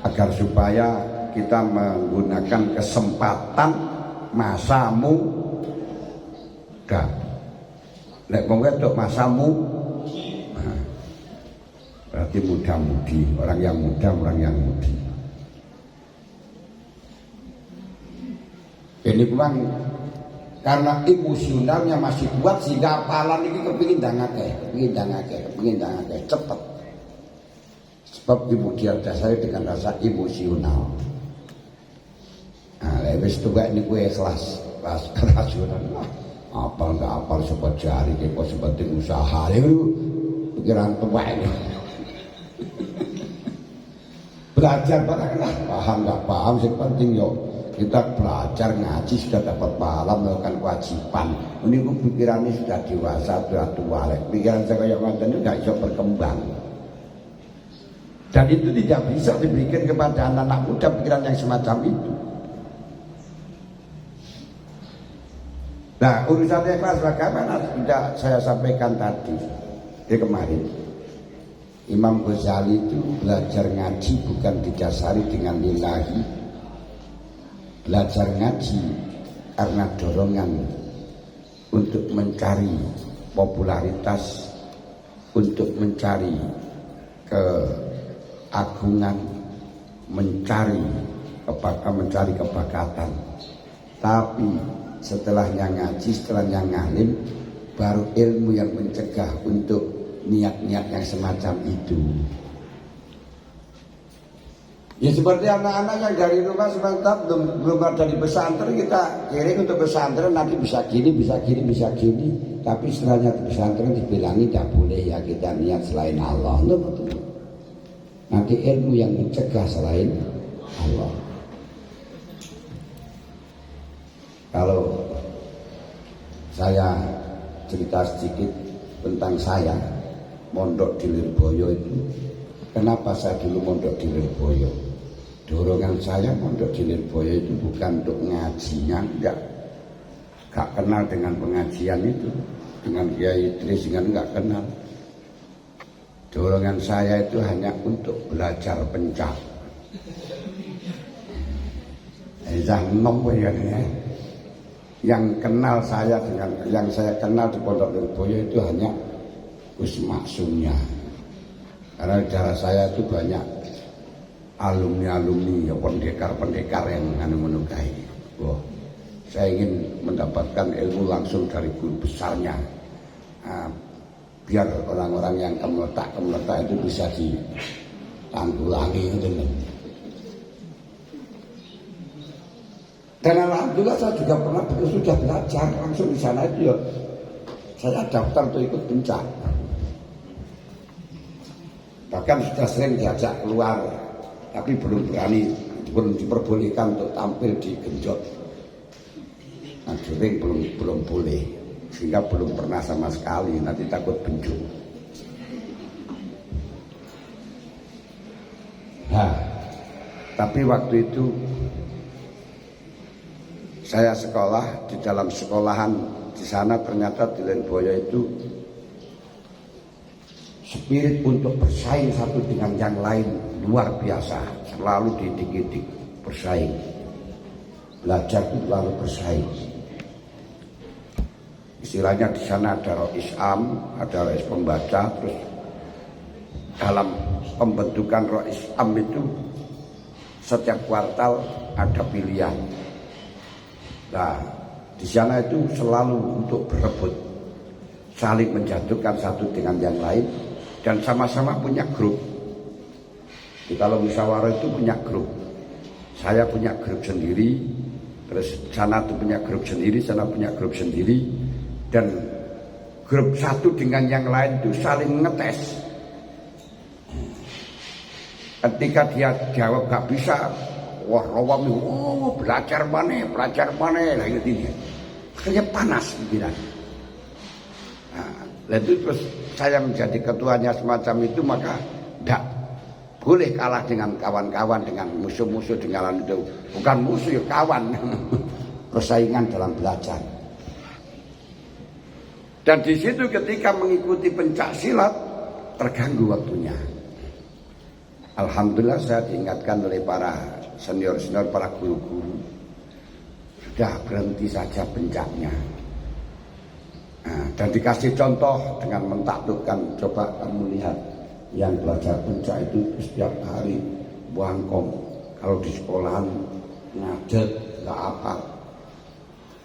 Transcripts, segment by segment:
agar supaya kita menggunakan kesempatan masa muda. Lek wong wedok masa nah, berarti muda-mudi, orang yang muda, orang yang mudi. Ini memang karena emosionalnya masih kuat sehingga apalan ini kepingin dangake, cepet. Sebab kemudian dasarnya dengan rasa emosional. Nah, wis tuwek niku ikhlas, pas rasional. Apal nggak apal sobat jari, kok sepenting usaha. Itu pikiran tuwek ini. Belajar baranglah, paham nggak paham, sing penting yo kita belajar ngaji sudah dapat pahala melakukan kewajiban. Ini pikirannya sudah dewasa, sudah tua. Pikiran saya kayak macam itu nggak bisa berkembang. Dan itu tidak bisa diberikan kepada anak-anak muda pikiran yang semacam itu. Nah, urusan ikhlas bagaimana sudah saya sampaikan tadi kemarin. Imam Ghazali itu belajar ngaji bukan didasari dengan lillahi. Belajar ngaji karena dorongan untuk mencari popularitas, untuk mencari keagungan, mencari kebakatan. Tapi setelahnya ngaji, setelahnya ngalim, baru ilmu yang mencegah untuk niat-niat yang semacam itu. Ya seperti anak-anak yang dari rumah sebentar belum ada di pesantren, kita kirim untuk pesantren, nanti bisa gini. Tapi setelahnya di pesantren dibilangi tidak boleh ya kita niat selain Allah. Betul. Nanti ilmu yang mencegah selain Allah. Kalau saya cerita sedikit tentang saya mondok di Lirboyo itu, kenapa saya dulu mondok di Lirboyo? Dorongan saya mondok di Lirboyo itu bukan untuk ngajinya, enggak kenal dengan pengajian itu, dengan Kiai Idris enggak kenal. Dorongan saya itu hanya untuk belajar pencak. Yang kenal saya dengan yang saya kenal di Pondok Lirboyo itu hanya Gus Maksumnya. Karena di daerah saya itu banyak alumni-alumni, ya pendekar-pendekar yang menukai. Wah, saya ingin mendapatkan ilmu langsung dari guru besarnya. Biar orang-orang yang kemeletak itu bisa ditanggulangi gitu. Dan alhamdulillah saya juga sudah belajar langsung di sana itu ya. Saya daftar untuk ikut pencak. Bahkan sudah sering diajak keluar, tapi belum diperbolehkan untuk tampil di genjot. Nah, sering belum boleh, sehingga belum pernah sama sekali. Nanti takut benjuk. Nah, tapi waktu itu saya sekolah di dalam sekolahan di sana, ternyata di Lirboyo itu spirit untuk bersaing satu dengan yang lain luar biasa, selalu didik-didik bersaing. Belajar itu selalu bersaing. Istilahnya di sana ada rois am, ada rois pembaca, terus dalam pembentukan rois am itu setiap kuartal ada pilihan. Nah, di sana itu selalu untuk berebut, saling menjatuhkan satu dengan yang lain, dan sama-sama punya grup. Jadi kalau musyawarah itu punya grup, saya punya grup sendiri, terus sana tuh punya grup sendiri, sana punya grup sendiri, dan grup satu dengan yang lain itu saling ngetes. Ketika dia jawab gak bisa, wah rawam, belajar mana lah gitu dia. Kayaknya panas pikiran. Nah, itu terus saya menjadi ketuanya semacam itu, maka tidak boleh kalah dengan kawan-kawan, dengan musuh-musuh, dengan itu bukan musuh ya kawan. Persaingan dalam belajar. Dan di situ ketika mengikuti pencak silat terganggu waktunya. Alhamdulillah saya diingatkan oleh para senior-senior, para guru-guru, sudah berhenti saja bencaknya. Nah, dan dikasih contoh dengan mentaklukkan, coba kamu lihat yang belajar pencak itu setiap hari buangkom, kalau di sekolahan ngajet nggak apa,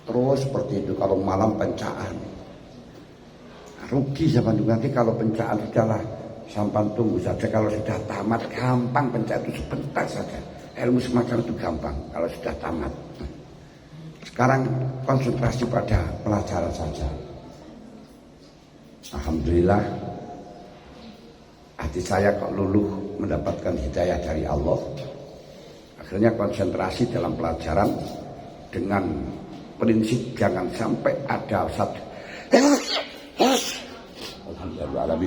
terus seperti itu. Kalau malam pencaan, rugi zaman dulu. Nanti kalau pencaan sudahlah, sampan tunggu saja. Kalau sudah tamat gampang, pencak itu sebentar saja. Ilmu semacam itu gampang kalau sudah tamat. Sekarang konsentrasi pada pelajaran saja. Alhamdulillah hati saya kok luluh mendapatkan hidayah dari Allah. Akhirnya konsentrasi dalam pelajaran dengan prinsip jangan sampai ada satu. Alhamdulillah.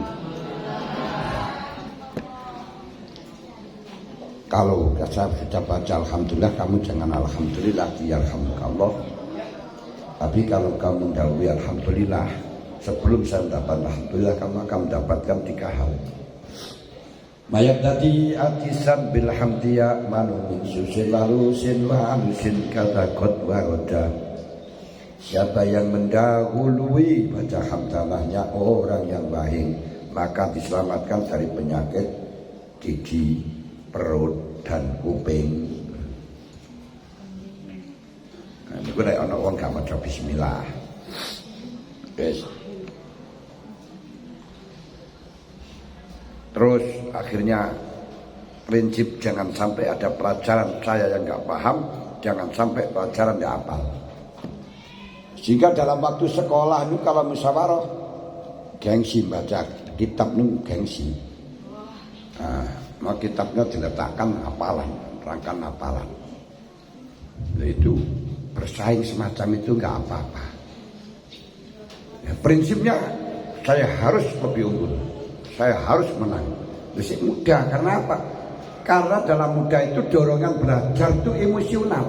Kalau saya sudah baca alhamdulillah, kamu jangan alhamdulillah yarhamukallah. Tapi kalau kamu mendahului alhamdulillah sebelum saya mendapat alhamdulillah, kamu akan mendapatkan 3 hal. Mayat tadi atisan bilhamdiya manu min susin walusin wa alusin kata kot waroda. Siapa yang mendahului baca hamdalahnya orang yang baik, maka diselamatkan dari penyakit gigi, perut, dan kuping. Nah, ini gue ada orang gak maca bismillah. Yes. Terus akhirnya prinsip jangan sampai ada pelajaran saya yang gak paham, jangan sampai pelajaran yang hafal. Sehingga dalam waktu sekolah ini kalau musyawarah gengsi baca kitab ini gengsi. Nah, mau kitabnya diletakkan hafalan, rangkan hafalan. Nah, itu bersaing semacam itu nggak apa-apa. Ya, prinsipnya saya harus lebih unggul, saya harus menang. Masih muda, karena apa? Karena dalam muda itu dorongan belajar itu emosional,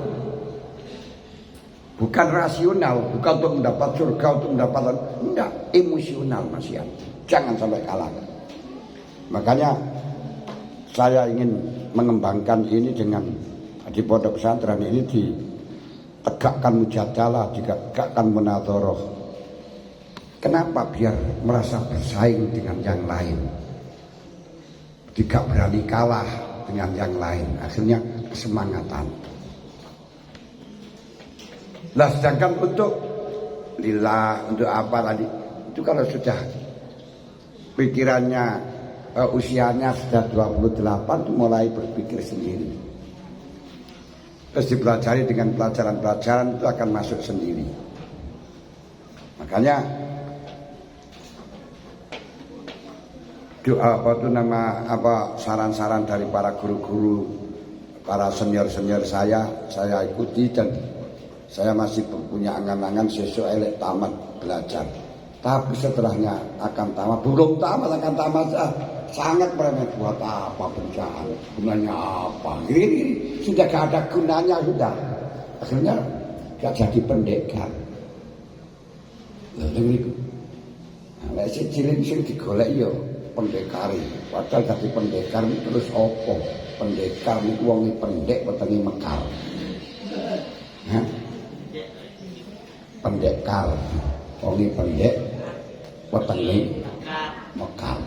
bukan rasional, bukan untuk mendapat surga, untuk mendapat enggak, emosional masih. Jangan sampai kalah. Makanya saya ingin mengembangkan ini dengan di pondok pesantren ini ditegakkan mujadalah, ditegakkan munadharah. Kenapa? Biar merasa bersaing dengan yang lain, tidak berani kalah dengan yang lain. Akhirnya kesemangatan. Nah, sedangkan untuk lillah, untuk apa tadi, itu kalau sudah pikirannya usianya sudah 28 itu mulai berpikir sendiri. Terus dipelajari dengan pelajaran-pelajaran itu akan masuk sendiri. Makanya doa saran-saran dari para guru-guru, para senior-senior saya ikuti, dan saya masih punya angan-angan sesuatu elek tamat belajar. Tapi setelahnya akan tamat, belum tamat akan tamat, sangat meremeh. Buat apa bencana? Gunanya apa? Ini sudah gak ada gunanya sudah. Akhirnya gak jadi pendekar. Lalu itu, nah, si cilin sing digolek yo pendekari. Padahal jadi pendekar itu terus opo? Pendekar itu wongi pendek wetengi mekar. Hah? Pendekar, wongi pendek wetengi mekar.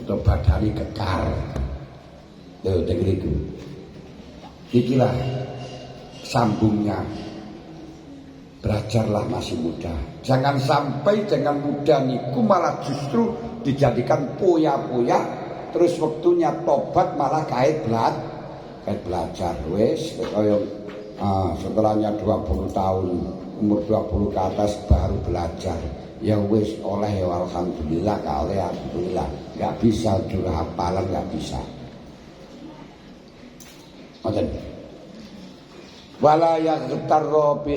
Untuk badani kekar. Tuh dengar itu. Ikilah sambungnya. Belajarlah masih muda. Jangan sampai dengan muda niku malah justru dijadikan poya-poya. Terus waktunya tobat malah kait belajar. Wes setelahnya 20 tahun, umur 20 ke atas baru belajar. Ya wis oleh ya alhamdulillah, oleh alhamdulillah. Gak bisa juru hafalan, gak bisa. Macam wala yaghtarra bi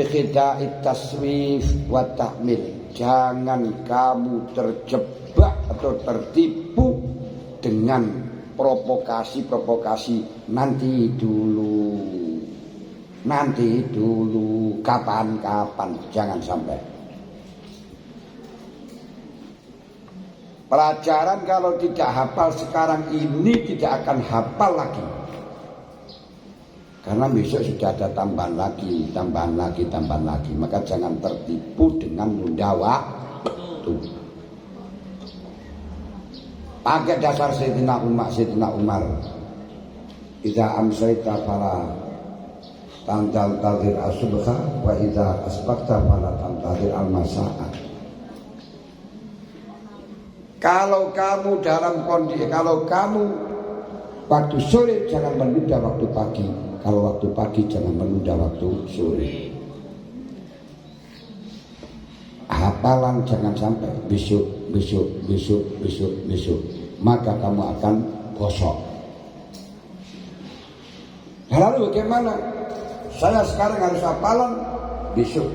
khida'it taswif wa ta'mil. Jangan kamu terjebak atau tertipu dengan provokasi nanti dulu kapan-kapan, jangan sampai. Pelajaran kalau tidak hafal sekarang ini tidak akan hafal lagi. Karena besok sudah ada tambahan lagi. Maka jangan tertipu dengan nunda waktu. Pakai dasar Sayyidina Umar. Idza amsayta fala tantazir as-subha wa idza asbahta fala tantazir al-masa'a. Kalau kamu dalam kondisi, kalau kamu waktu sore jangan menunda waktu pagi. Kalau waktu pagi jangan menunda waktu sore. Hafalan jangan sampai besok. Maka kamu akan gosok. Lalu bagaimana? Saya sekarang harus hafalan, besok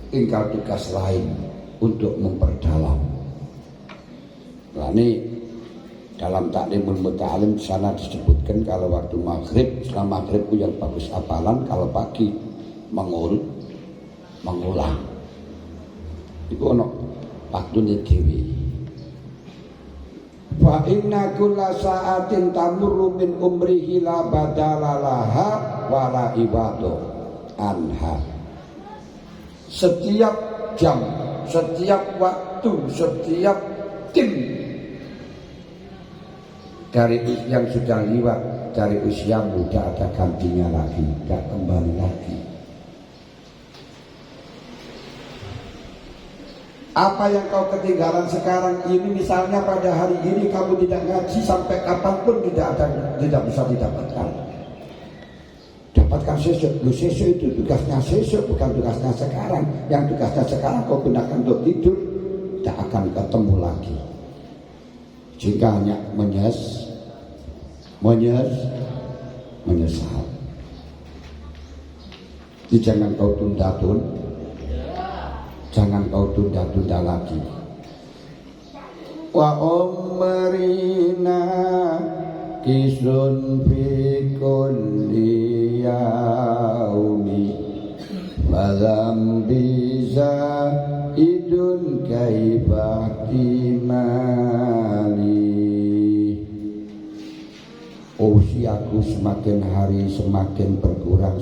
tinggal tugas lain untuk memperdalam. Nah ini dalam Ta'limul Muta'alim sana disebutkan kalau waktu maghrib, setelah maghrib yang bagus hafalan, kalau pagi mengulang. Itu ono waktune dhewe. Fa inna kulla sa'atin tamurru min umrihi la badala laha wa la ibadu anha. Setiap jam, setiap waktu, setiap tim dari yang sudah lewat dari usia muda ada gantinya lagi, tidak kembali lagi. Apa yang kau ketinggalan sekarang ini, misalnya pada hari ini kamu tidak ngaji, sampai kapanpun tidak bisa didapatkan. Dapatkan sesuk, sesuk itu tugasnya sesuk, bukan tugasnya sekarang. Yang tugasnya sekarang kau gunakan untuk tidur, tidak akan ketemu lagi. Jika hanya menyesal. Jadi jangan kau tunda-tunda. Jangan kau tunda-tunda lagi. Wa umrina kisun fi kulli yaumi Walam bisa idun kaibah timali. Usiaku semakin hari semakin berkurang.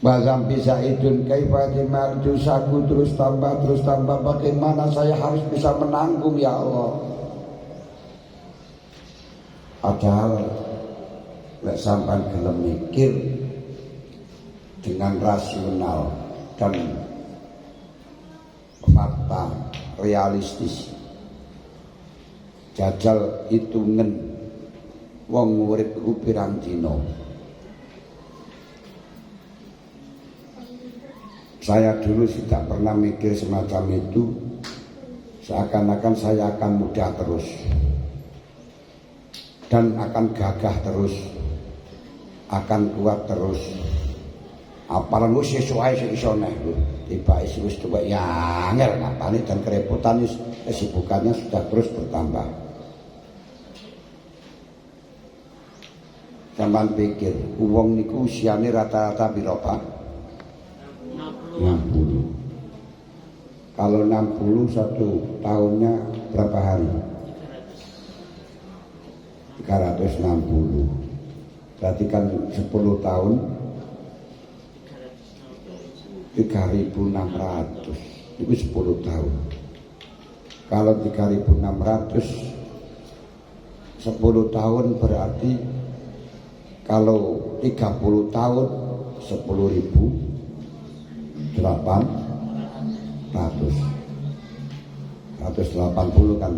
Bazam bisa idun kaifatimar, dosaku terus tambah. Bagaimana saya harus bisa menanggung ya Allah? Padahal lek sampai gelem mikir dengan rasional dan fakta realistis, jajal hitungan wong urip ku pirang dina. Saya dulu tidak pernah mikir semacam itu. Seakan-akan saya akan muda terus dan akan gagah terus, akan kuat terus. Apalagi sesuai seisone tiba wis tuwa ya angel ngapane, dan kerepotan kesibukannya sudah terus bertambah. Sampeyan pikir wong niku usiane rata-rata piro, Pak? 60. Kalau 60 satu tahunnya berapa hari? 360. Berarti kan 10 tahun 3.600. Itu 10 tahun. Kalau 3.600 10 tahun berarti kalau 30 tahun 10.800. 180 kan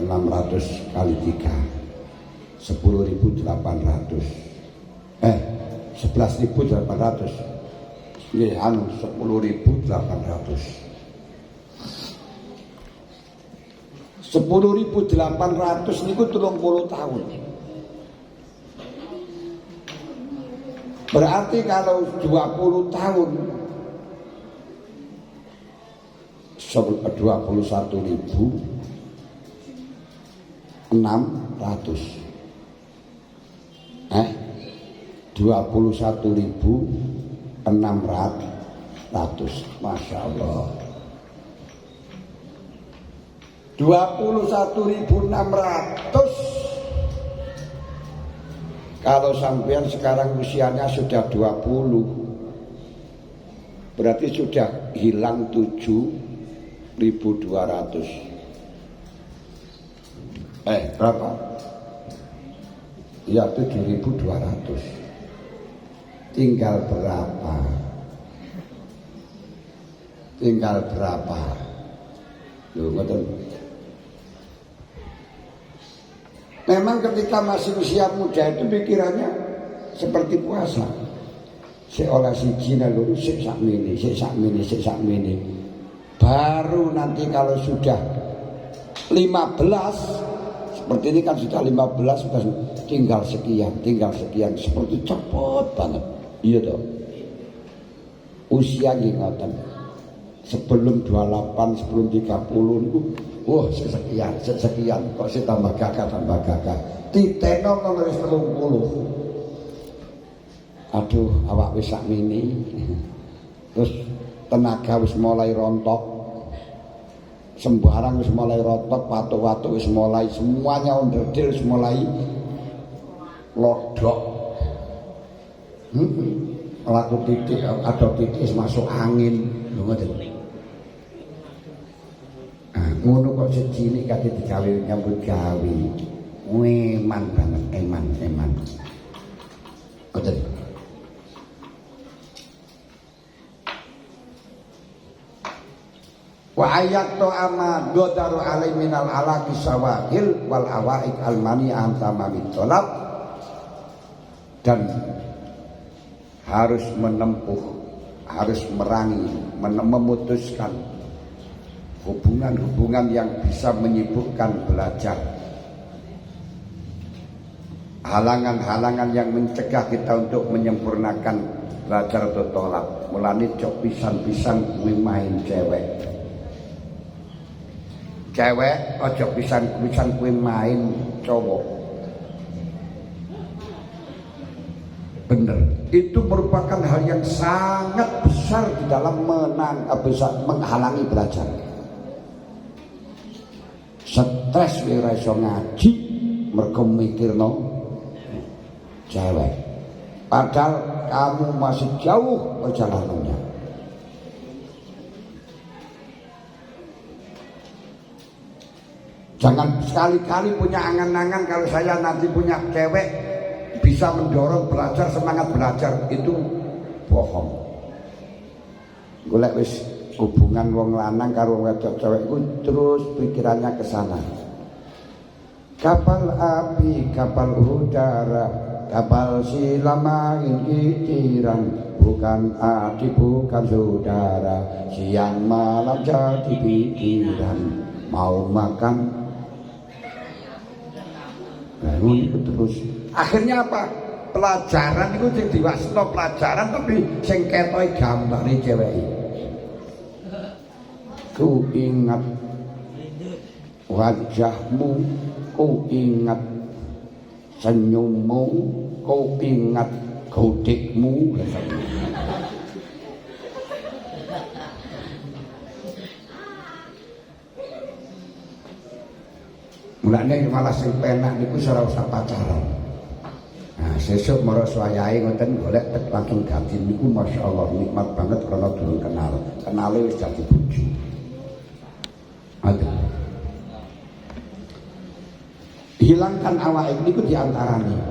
600 kali 3 10.800 11.800 ini 10.800 10.800 niku 30 tahun. Berarti kalau 20 tahun 21.600 21.600 Masya Allah. 21.600. Kalau sampean sekarang usianya sudah 20, berarti sudah hilang 7.200. Berapa? Ya 7.200. Tinggal berapa? Loh, ngoten. Memang ketika masih usia muda itu pikirannya seperti puasa. Seolah siji loro sik sakmene. Baru nanti kalau sudah 15, seperti ini kan sudah 15, sudah tinggal sekian. Seperti cepet banget. Iya toh. Usia nggih ngoten. Sebelum 28, sebelum 30 niku sekian kok sih tambah gagah titeno nang wis 30. Aduh, awak wis sakmene. Terus tenaga wis mulai rontok. Sembarang wis mulai rontok, watu-watu wis mulai semuanya onderdil wis mulai lodok. Laku titik ada titik masuk angin lho ngoten. Ngono kok sejini kate digawe nyambut gawe. Eman banget, eman. Ngoten. Wa ayat to ama godaru alai minal alaqi sawahil wal awaik almani antamamit tolab, dan harus menempuh, harus merangi, memutuskan hubungan-hubungan yang bisa menyibukkan belajar, halangan-halangan yang mencegah kita untuk menyempurnakan belajar atau tolak. Mulane cok pisan-pisan kuwi main cewek ojo pisan-pisan kuwi main cowok. Bener, itu merupakan hal yang sangat besar di dalam menghalangi belajar. Stres ora iso ngaji mergo mikirno cewek. Padahal kamu masih jauh perjalanannya. Jangan sekali-kali punya angan-angan kalau saya nanti punya cewek bisa mendorong belajar, semangat belajar, itu bohong. Golek wis hubungan wong lanang karo wong wedok cewek iku terus pikirannya ke sana. Kapal api, kapal udara, kapal silam angin kitiran, bukan adik bukan saudara, siang malam jadi pikiran, mau makan. Nah, itu terus. Akhirnya apa? Pelajaran itu sing diwasno pelajaran tapi sing ketoke gambare cewek. Ku ingat wajahmu, ku ingat senyummu, ku ingat godekmu. Mulane malah sing penak niku ora usah pacaran. Nah, sesuk maros wayahe ngoten golek langsung ganti niku masyaallah nikmat banget karena durung kenal. Kenale wis dadi bojo. Ada. Hilangkan awak niku diantaranya.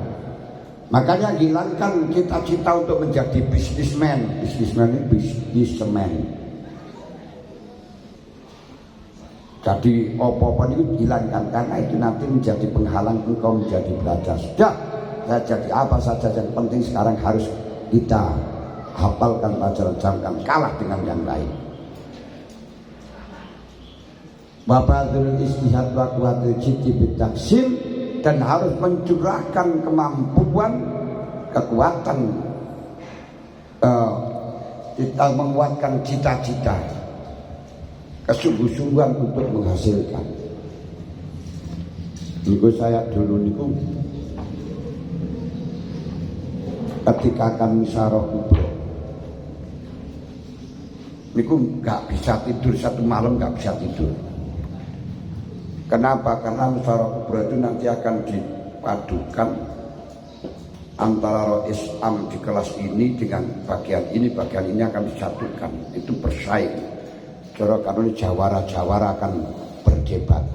Makanya hilangkan cita-cita untuk menjadi bisnismen. Bisnismen itu bisnismen. Jadi apa-apa itu hilangkan, karena itu nanti menjadi penghalang engkau menjadi belajar. Sudah, saya jadi apa saja yang penting sekarang harus kita hafalkan pelajaran, jangan kalah dengan yang lain. Babadul istihad wa quwwatul jiddi bitaksil, dan harus mencurahkan kemampuan, kekuatan kita menguatkan cita-cita, kesungguh-sungguhan untuk menghasilkan. Niku saya dulu niku ketika akan musyawarah kubro, niku nggak bisa tidur, satu malam nggak bisa tidur. Kenapa? Karena musyawarah kubra itu nanti akan dipadukan antara rois am di kelas ini dengan bagian ini akan disatukan. Itu bersaing. Cara kalau jawara akan berdebat.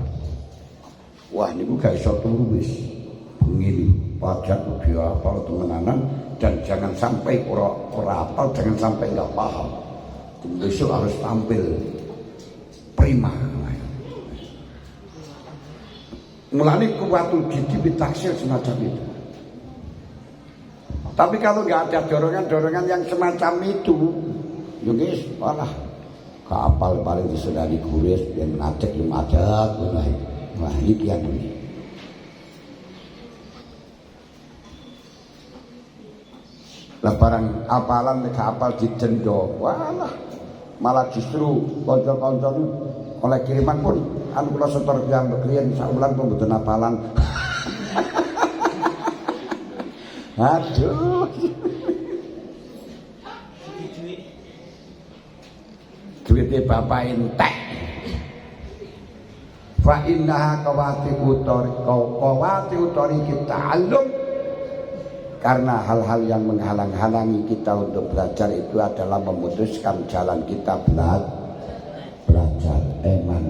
Wah niku gak iso turu wis. Bengi pajak lebih apal temenanan dan jangan sampai ora apal, jangan sampai nggak paham. Besok harus tampil prima. Mulane kuwatul jidi bitaksir semacam itu. Tapi kalau nggak ada dorongan-dorongan yang semacam itu, ya guys, malah kapal paling disedari kuris yang ngajak yang ajak, wah ini kian ini. Lah barang apalan nek apal didendo, walah malah justru kanca-kanca oleh kiriman pun anu kula setor yang klien saulan pun mboten apalan. Aduh. Duite bapak entek. Fa innaha qawati utori kita alum. Karena hal-hal yang menghalang-halangi kita untuk belajar itu adalah memutuskan jalan kita belajar. Eman